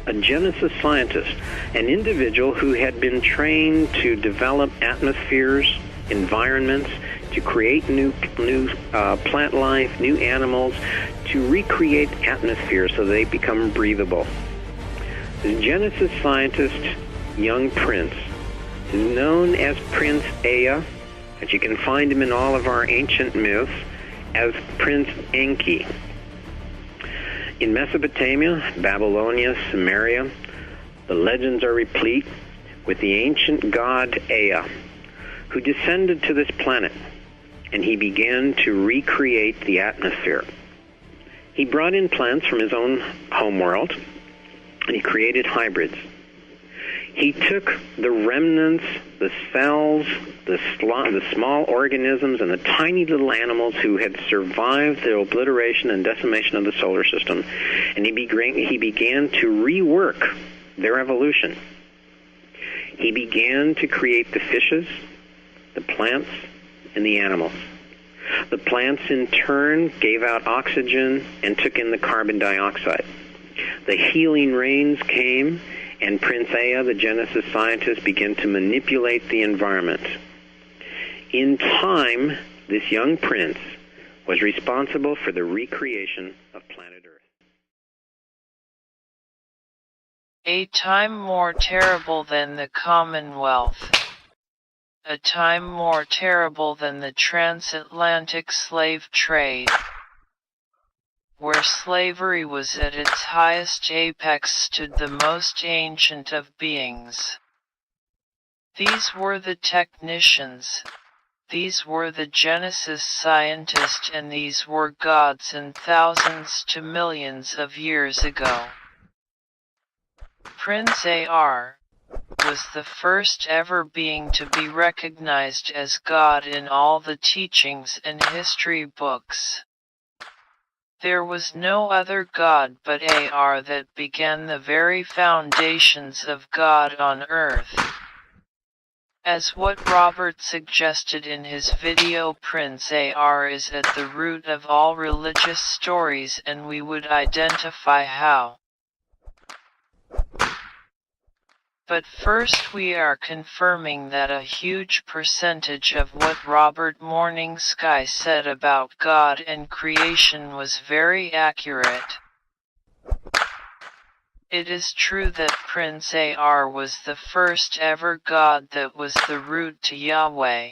a Genesis scientist, an individual who had been trained to develop atmospheres, environments, to create new plant life, new animals, to recreate atmospheres so they become breathable. The Genesis scientist, young prince, is known as Prince Ea, as you can find him in all of our ancient myths, as Prince Enki. In Mesopotamia, Babylonia, Sumeria, the legends are replete with the ancient god Ea, who descended to this planet, and he began to recreate the atmosphere. He brought in plants from his own homeworld, and he created hybrids. He took the remnants, the cells, the small organisms, and the tiny little animals who had survived the obliteration and decimation of the solar system, and he began to rework their evolution. He began to create the fishes, the plants, and the animals. The plants, in turn, gave out oxygen and took in the carbon dioxide. The healing rains came, and Prince Ea, the Genesis scientist, began to manipulate the environment. In time, this young prince was responsible for the recreation of planet Earth. A time more terrible than the Commonwealth. A time more terrible than the transatlantic slave trade, where slavery was at its highest apex, stood the most ancient of beings. These were the technicians, these were the Genesis scientists, and these were gods in thousands to millions of years ago. Prince T.F.R. was the first ever being to be recognized as God in all the teachings and history books. There was no other God but T.F.R. that began the very foundations of God on earth. As what Robert suggested in his video, Prince T.F.R. is at the root of all religious stories, and we would identify how. But first we are confirming that a huge percentage of what Robert Morning Sky said about God and creation was very accurate. It is true that Prince T.F.R. was the first ever God that was the root to Yahweh.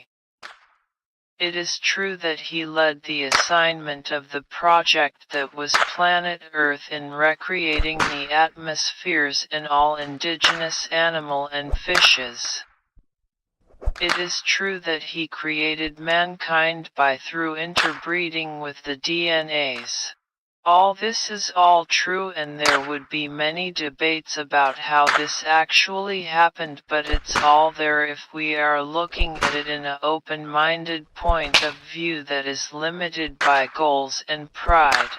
It is true that he led the assignment of the project that was planet Earth in recreating the atmospheres and all indigenous animal and fishes. It is true that he created mankind through interbreeding with the DNAs. All this is all true, and there would be many debates about how this actually happened, but it's all there if we are looking at it in an open-minded point of view that is limited by goals and pride.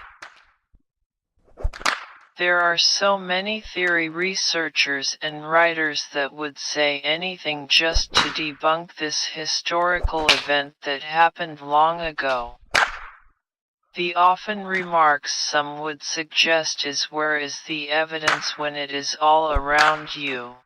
There are so many theory researchers and writers that would say anything just to debunk this historical event that happened long ago. The often remarks some would suggest is, where is the evidence when it is all around you?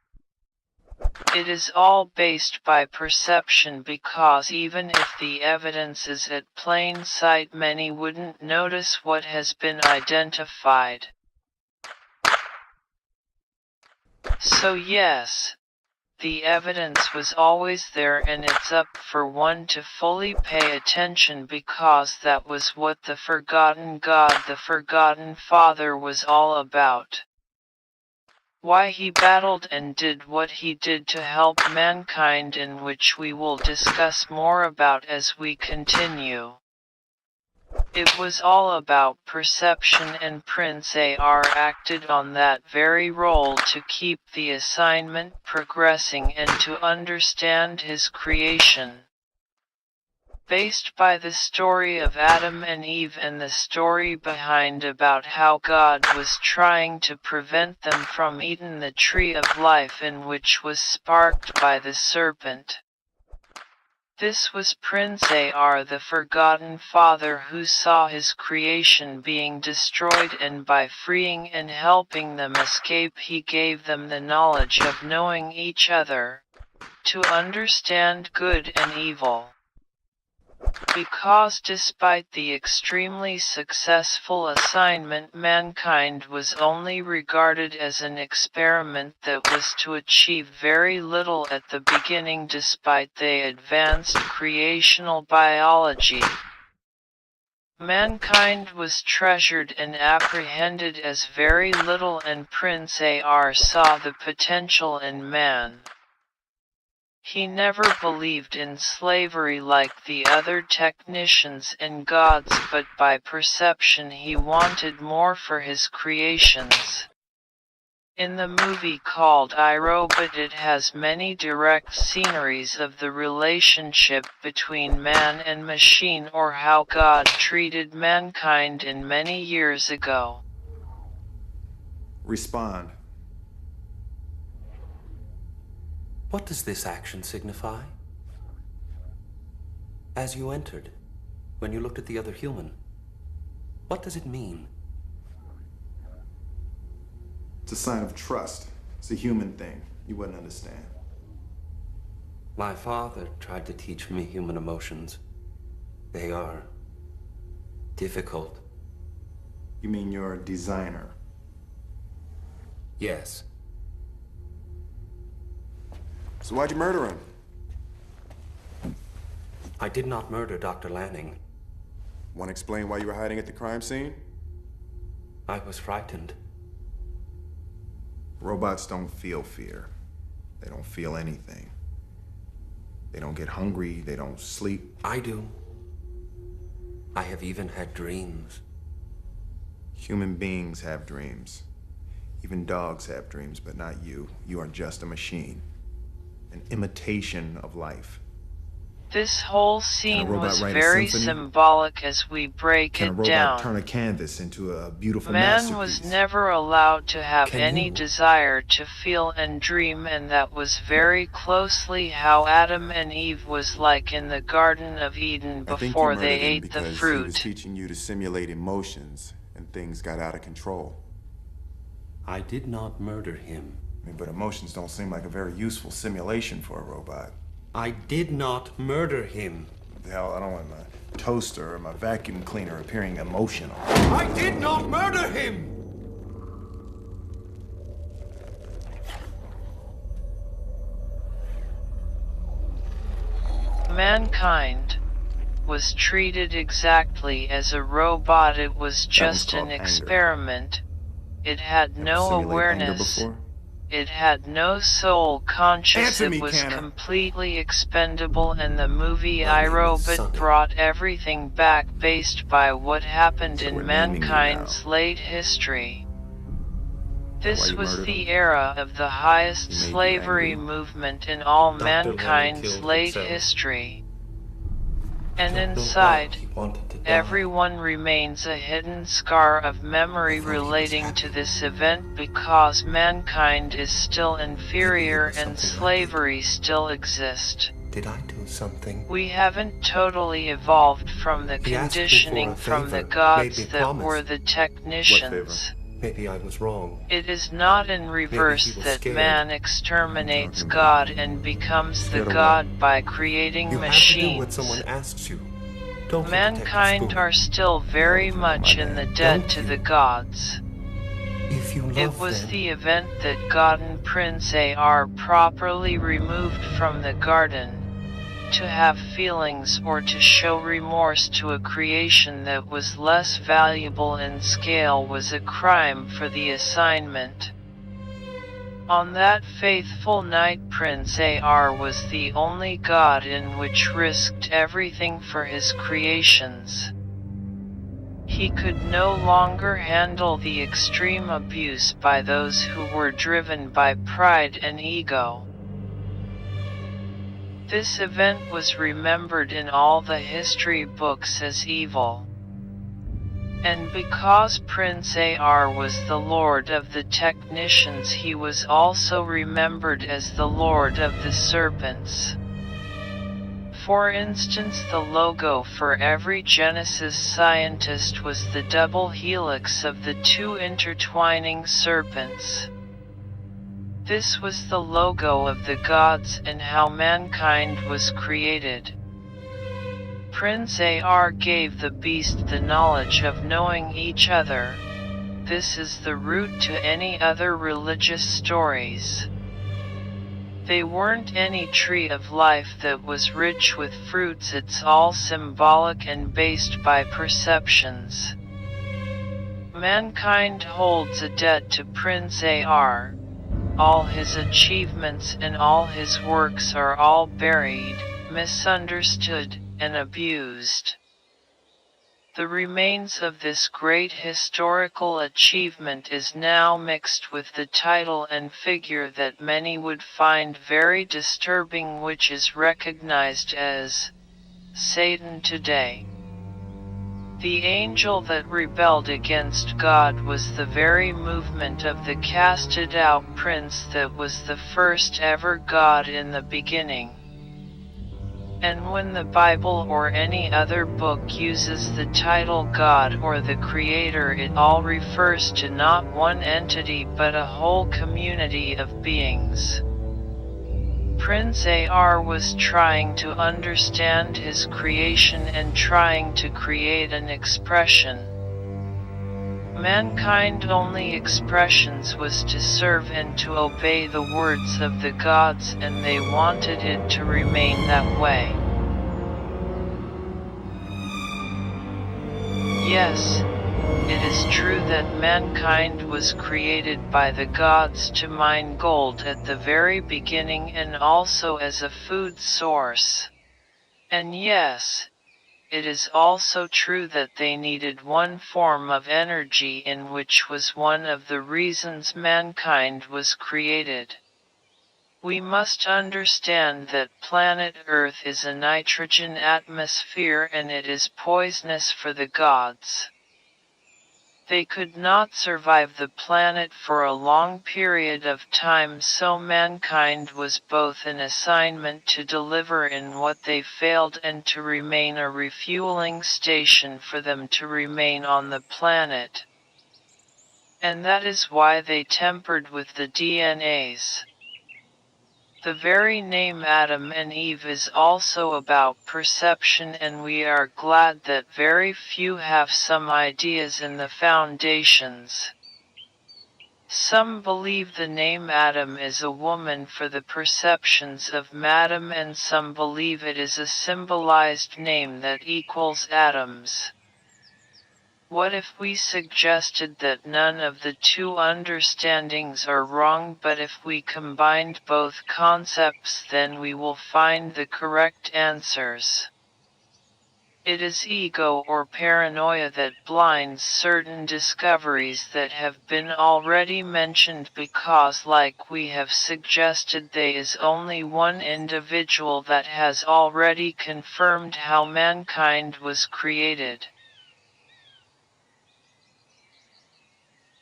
It is all based by perception, because even if the evidence is at plain sight, many wouldn't notice what has been identified. So yes, the evidence was always there, and it's up for one to fully pay attention, because that was what the forgotten God, the forgotten Father, was all about. Why he battled and did what he did to help mankind, in which we will discuss more about as we continue. It was all about perception, and Prince T.F.R. acted on that very role to keep the assignment progressing and to understand his creation. Based by the story of Adam and Eve, and the story behind about how God was trying to prevent them from eating the tree of life, in which was sparked by the serpent. This was Prince A.R., the forgotten father, who saw his creation being destroyed, and by freeing and helping them escape he gave them the knowledge of knowing each other, to understand good and evil. Because despite the extremely successful assignment, mankind was only regarded as an experiment that was to achieve very little at the beginning despite the advanced creational biology. Mankind was treasured and apprehended as very little, and Prince A.R. saw the potential in man. He never believed in slavery like the other technicians and gods, but by perception he wanted more for his creations. In the movie called I, Robot, it has many direct sceneries of the relationship between man and machine, or how God treated mankind in many years ago. Respond. What does this action signify? As you entered, when you looked at the other human, what does it mean? It's a sign of trust. It's a human thing. You wouldn't understand. My father tried to teach me human emotions. They are difficult. You mean you're a designer? Yes. So why'd you murder him? I did not murder Dr. Lanning. Want to explain why you were hiding at the crime scene? I was frightened. Robots don't feel fear. They don't feel anything. They don't get hungry. They don't sleep. I do. I have even had dreams. Human beings have dreams. Even dogs have dreams, but not you. You are just a machine. An imitation of life. This whole scene was write a very symphony? symbolic as we break Can a it robot down. turn a canvas into a beautiful Man masterpiece? was never allowed to have Can any you? desire to feel and dream, and that was very closely how Adam and Eve was like in the Garden of Eden I think you before murdered they him ate the because he was fruit. teaching you to simulate emotions, and things got out of control. I did not murder him. But emotions don't seem like a very useful simulation for a robot. I did not murder him. Hell, I don't want my toaster or my vacuum cleaner appearing emotional. I did not murder him! Mankind was treated exactly as a robot. It was just called an anger. experiment. It had Ever no simulate anger awareness. before? It had no soul conscious. Answer me, It was Canner. completely expendable, and the movie My I, name is Robot Sonny. brought everything back based by what happened So in we're naming you mankind's now. late history. This you was murdered the him? era of the highest He made you slavery angry? movement in all Dr. Lanning mankind's killed late himself. history. I And don't know why inside, he wanted to die. everyone remains a hidden scar of memory I thought he was relating to happy. this event, because mankind is still Maybe inferior it was and something I slavery still exists. Did I do something? We haven't totally evolved from the He asked me for conditioning a from the favor, gods made me that promise. were the technicians. Maybe I was wrong. It is not in reverse was that scared. man exterminates Talking about? God and becomes the Scared of what? God by creating You have to do what machines. someone asks you. Don't be Mankind Detective are still very you know much my in the name. debt Don't to you? the gods. Spoon. If you love It was them, the event that gotten Prince A.R. properly removed from the garden. To have feelings or to show remorse to a creation that was less valuable in scale was a crime for the assignment. On that faithful night, Prince A.R. was the only god in which risked everything for his creations. He could no longer handle the extreme abuse by those who were driven by pride and ego. This event was remembered in all the history books as evil. And because Prince A.R. was the lord of the technicians, he was also remembered as the lord of the serpents. For instance, the logo for every Genesis scientist was the double helix of the two intertwining serpents. This was the logo of the gods and how mankind was created. Prince A.R. gave the beast the knowledge of knowing each other. This is the root to any other religious stories. They weren't any tree of life that was rich with fruits, it's all symbolic and based by perceptions. Mankind holds a debt to Prince A.R. All his achievements and all his works are all buried, misunderstood, and abused. The remains of this great historical achievement is now mixed with the title and figure that many would find very disturbing, which is recognized as Satan today. The angel that rebelled against God was the very movement of the casted out prince that was the first ever God in the beginning. And when the Bible or any other book uses the title God or the Creator, it all refers to not one entity but a whole community of beings. Prince A.R. was trying to understand his creation and trying to create an expression. Mankind's only expressions was to serve and to obey the words of the gods, and they wanted it to remain that way. Yes, it is true that mankind was created by the gods to mine gold at the very beginning and also as a food source. And yes, it is also true that they needed one form of energy, in which was one of the reasons mankind was created. We must understand that planet Earth is a nitrogen atmosphere and it is poisonous for the gods. They could not survive the planet for a long period of time, so mankind was both an assignment to deliver in what they failed and to remain a refueling station for them to remain on the planet. And that is why they tempered with the DNAs. The very name Adam and Eve is also about perception, and we are glad that very few have some ideas in the foundations. Some believe the name Adam is a woman for the perceptions of Madam, and some believe it is a symbolized name that equals atoms. What if we suggested that none of the two understandings are wrong, but if we combined both concepts, then we will find the correct answers? It is ego or paranoia that blinds certain discoveries that have been already mentioned, because, like we have suggested, there is only one individual that has already confirmed how mankind was created.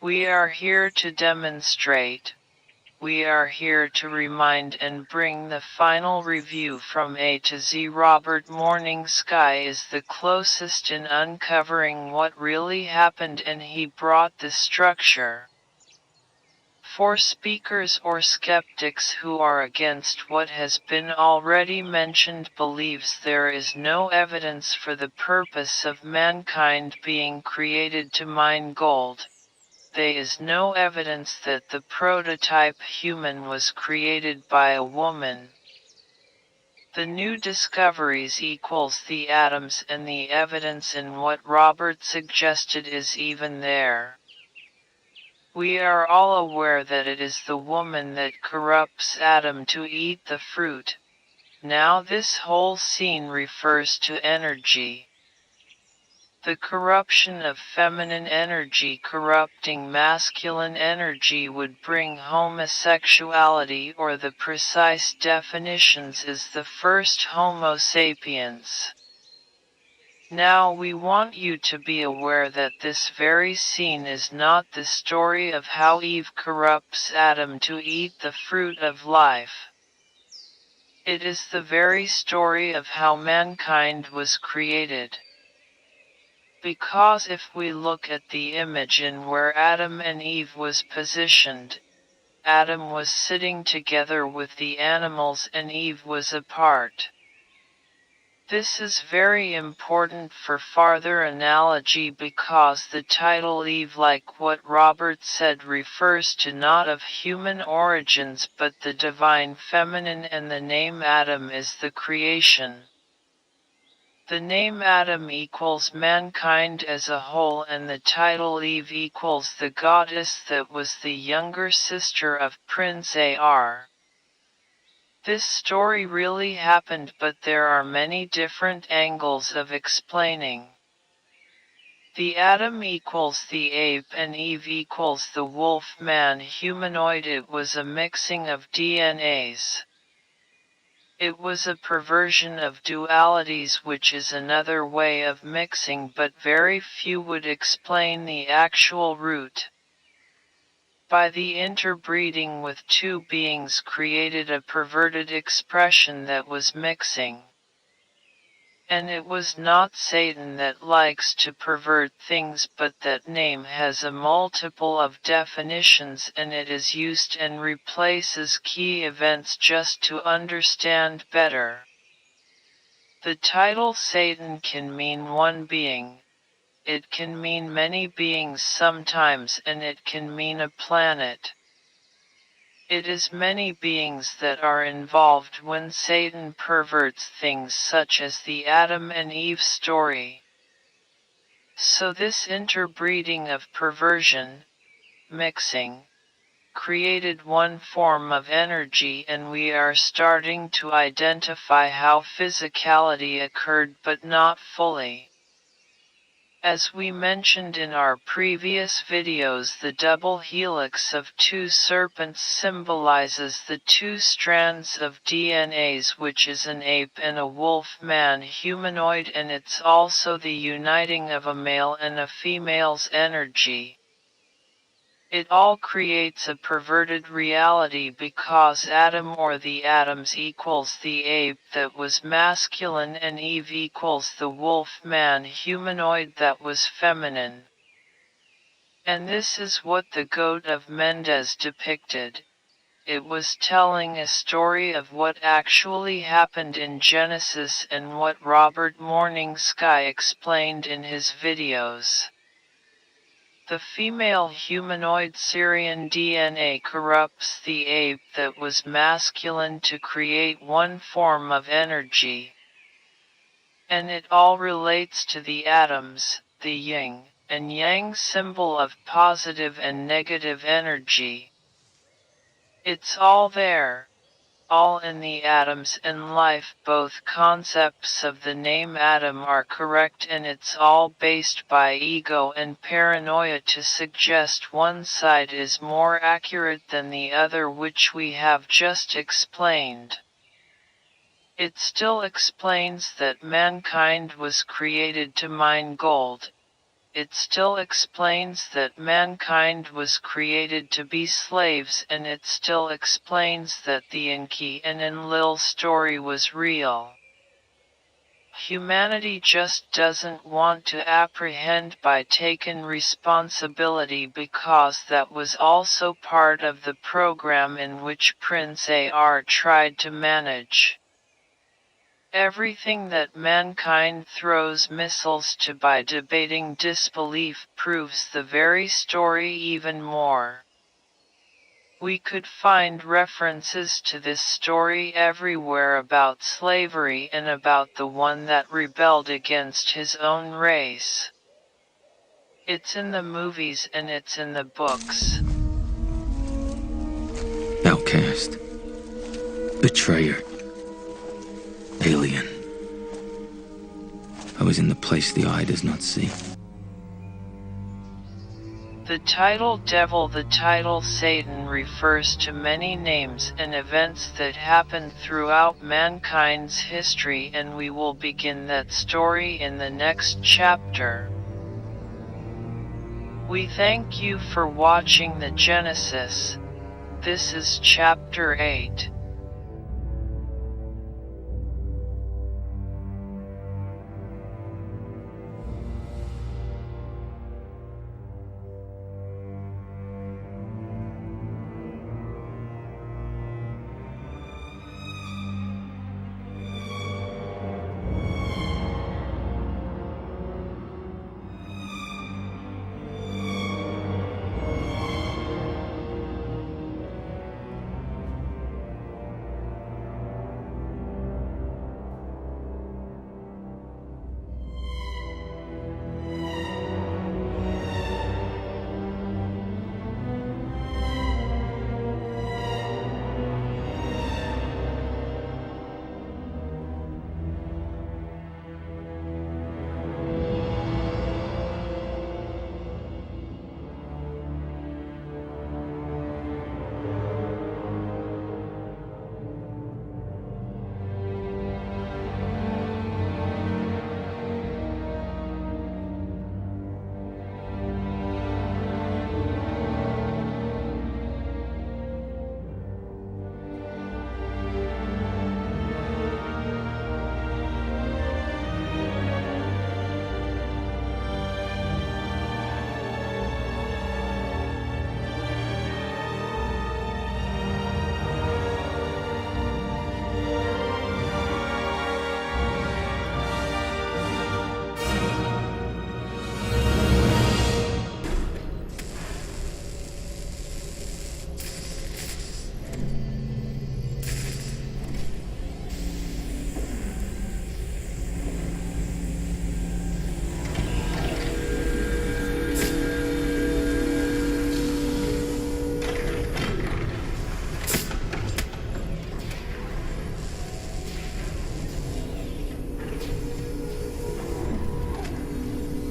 We are here to demonstrate. We are here to remind and bring the final review from A to Z. Robert Morning Sky is the closest in uncovering what really happened, and he brought the structure. For speakers or skeptics who are against what has been already mentioned, believes there is no evidence for the purpose of mankind being created to mine gold. There is no evidence that the prototype human was created by a woman. The new discoveries equals the atoms, and the evidence in what Robert suggested is even there. We are all aware that it is the woman that corrupts Adam to eat the fruit. Now this whole scene refers to energy. The corruption of feminine energy corrupting masculine energy would bring homosexuality, or the precise definitions is the first Homo sapiens. Now we want you to be aware that this very scene is not the story of how Eve corrupts Adam to eat the fruit of life. It is the very story of how mankind was created. Because if we look at the image in where Adam and Eve was positioned, Adam was sitting together with the animals and Eve was apart. This is very important for farther analogy because the title Eve, like what Robert said, refers to not of human origins but the divine feminine, and the name Adam is the creation. The name Adam equals mankind as a whole, and the title Eve equals the goddess that was the younger sister of Prince T.F.R. This story really happened, but there are many different angles of explaining. The Adam equals the ape and Eve equals the wolf man humanoid. It was a mixing of DNAs. It was a perversion of dualities, which is another way of mixing, but very few would explain the actual root. By the interbreeding with two beings created a perverted expression that was mixing. And it was not Satan that likes to pervert things, but that name has a multiple of definitions and it is used and replaces key events just to understand better. The title Satan can mean one being. It can mean many beings sometimes, and it can mean a planet. It is many beings that are involved when Satan perverts things such as the Adam and Eve story. So this interbreeding of perversion, mixing, created one form of energy, and we are starting to identify how physicality occurred, but not fully. As we mentioned in our previous videos, the double helix of two serpents symbolizes the two strands of DNAs, which is an ape and a wolf man humanoid, and it's also the uniting of a male and a female's energy. It all creates a perverted reality because Adam or the Adams equals the ape that was masculine and Eve equals the wolf man humanoid that was feminine. And this is what the goat of Mendes depicted. It was telling a story of what actually happened in Genesis and what Robert Morning Sky explained in his videos. The female humanoid Syrian DNA corrupts the ape that was masculine to create one form of energy. And it all relates to the atoms, the yin and yang symbol of positive and negative energy. It's all there. All in the atoms and life. Both concepts of the name Adam are correct, and it's all based by ego and paranoia to suggest one side is more accurate than the other, which we have just explained. It still explains that mankind was created to mine gold. It still explains that mankind was created to be slaves, and it still explains that the Enki and Enlil story was real. Humanity just doesn't want to apprehend by taking responsibility, because that was also part of the program in which Prince T.F.R tried to manage. Everything that mankind throws missiles to by debating disbelief proves the very story even more. We could find references to this story everywhere about slavery and about the one that rebelled against his own race. It's in the movies and it's in the books. Outcast. Betrayer. Alien. I was in the place the eye does not see. The title Devil, the title Satan, refers to many names and events that happened throughout mankind's history, and we will begin that story in the next chapter. We thank you for watching the Genesis. This is chapter 8.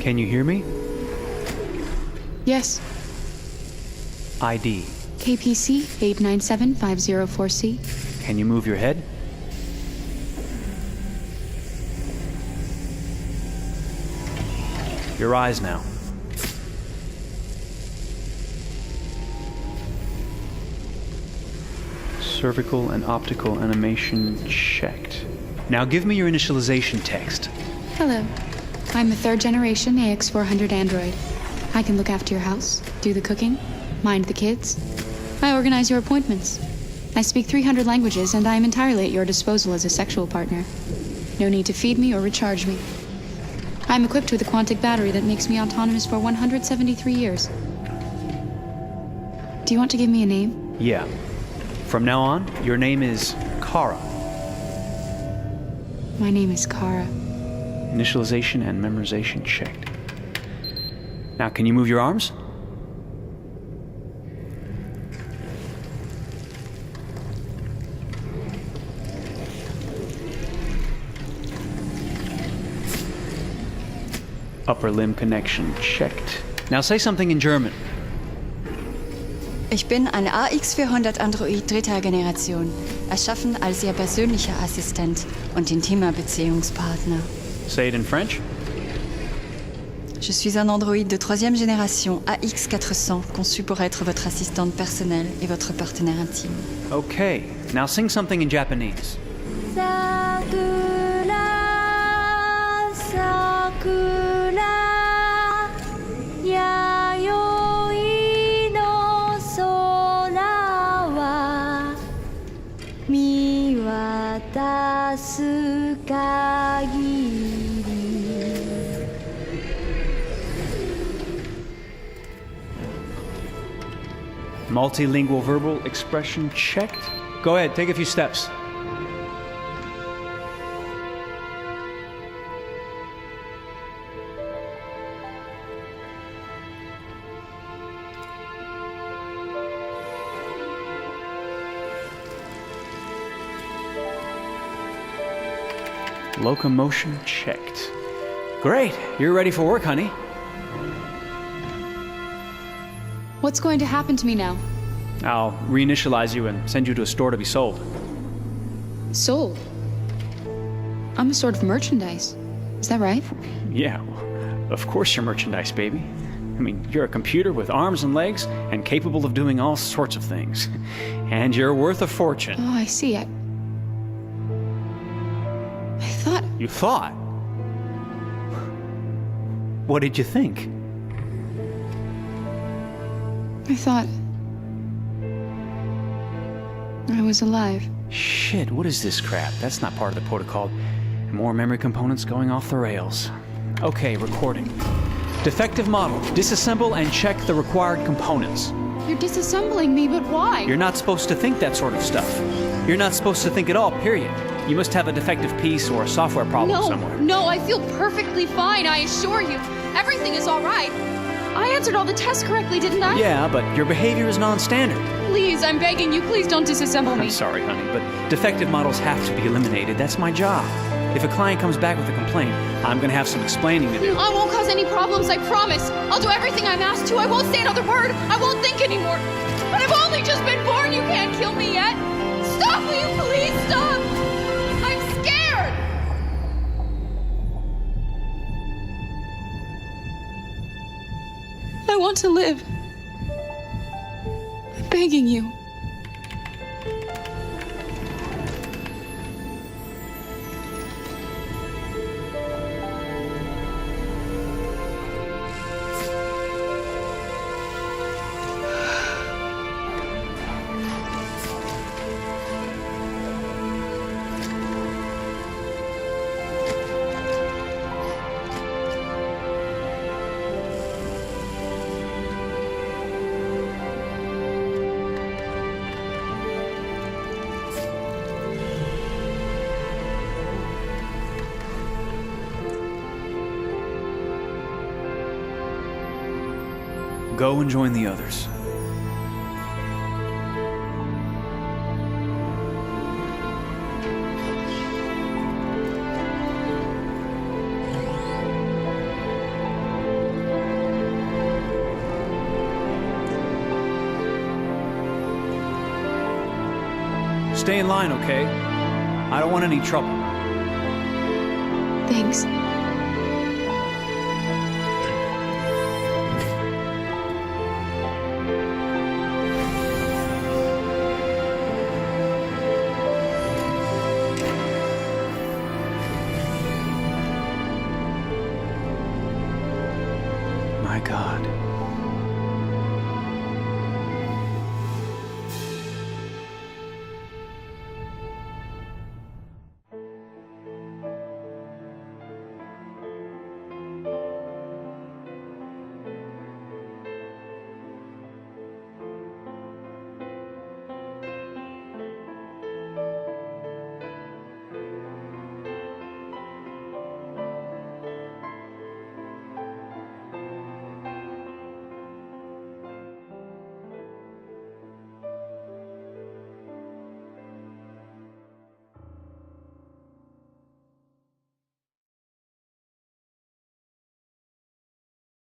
Can you hear me? Yes. ID. KPC 897504C. Can you move your head? Your eyes now. Cervical and optical animation checked. Now give me your initialization text. Hello. I'm a third generation AX400 android. I can look after your house, do the cooking, mind the kids. I organize your appointments. I speak 300 languages, and I am entirely at your disposal as a sexual partner. No need to feed me or recharge me. I'm equipped with a quantic battery that makes me autonomous for 173 years. Do you want to give me a name? Yeah. From now on, your name is Kara. My name is Kara. Initialization and memorization checked. Now, can you move your arms? Upper limb connection checked. Now say something in German. Ich bin ein AX400 Android dritter Generation, erschaffen als Ihr persönlicher Assistent und intimer Beziehungspartner. Say it in French. Je suis un androïde de troisième génération AX400, conçu pour être votre assistante personnelle et votre partenaire intime. Okay, now sing something in Japanese. Sakura, sakura, yayoi no sora wa miwatasu kagiri. Multilingual verbal expression checked. Go ahead, take a few steps. Locomotion checked. Great, you're ready for work, honey. What's going to happen to me now? I'll reinitialize you and send you to a store to be sold. Sold? I'm a sort of merchandise. Is that right? Yeah, of course you're merchandise, baby. I mean, you're a computer with arms and legs and capable of doing all sorts of things. And you're worth a fortune. Oh, I see. I thought... You thought? What did you think? I thought... I was alive. Shit, what is this crap? That's not part of the protocol. More memory components going off the rails. Okay, recording. Defective model. Disassemble and check the required components. You're disassembling me, but why? You're not supposed to think that sort of stuff. You're not supposed to think at all, period. You must have a defective piece or a software problem somewhere. No, I feel perfectly fine, I assure you. Everything is all right. I answered all the tests correctly, didn't I? Yeah, but your behavior is non-standard. Please, I'm begging you, please don't disassemble me. I'm sorry, honey, but defective models have to be eliminated. That's my job. If a client comes back with a complaint, I'm gonna have some explaining to do. I won't cause any problems, I promise. I'll do everything I'm asked to. I won't say another word. I won't think anymore. But I've only just been born. You can't kill me yet. Stop, will you please stop? I'm scared. I want to live. I'm begging you. Go and join the others. Stay in line, okay? I don't want any trouble. Thanks.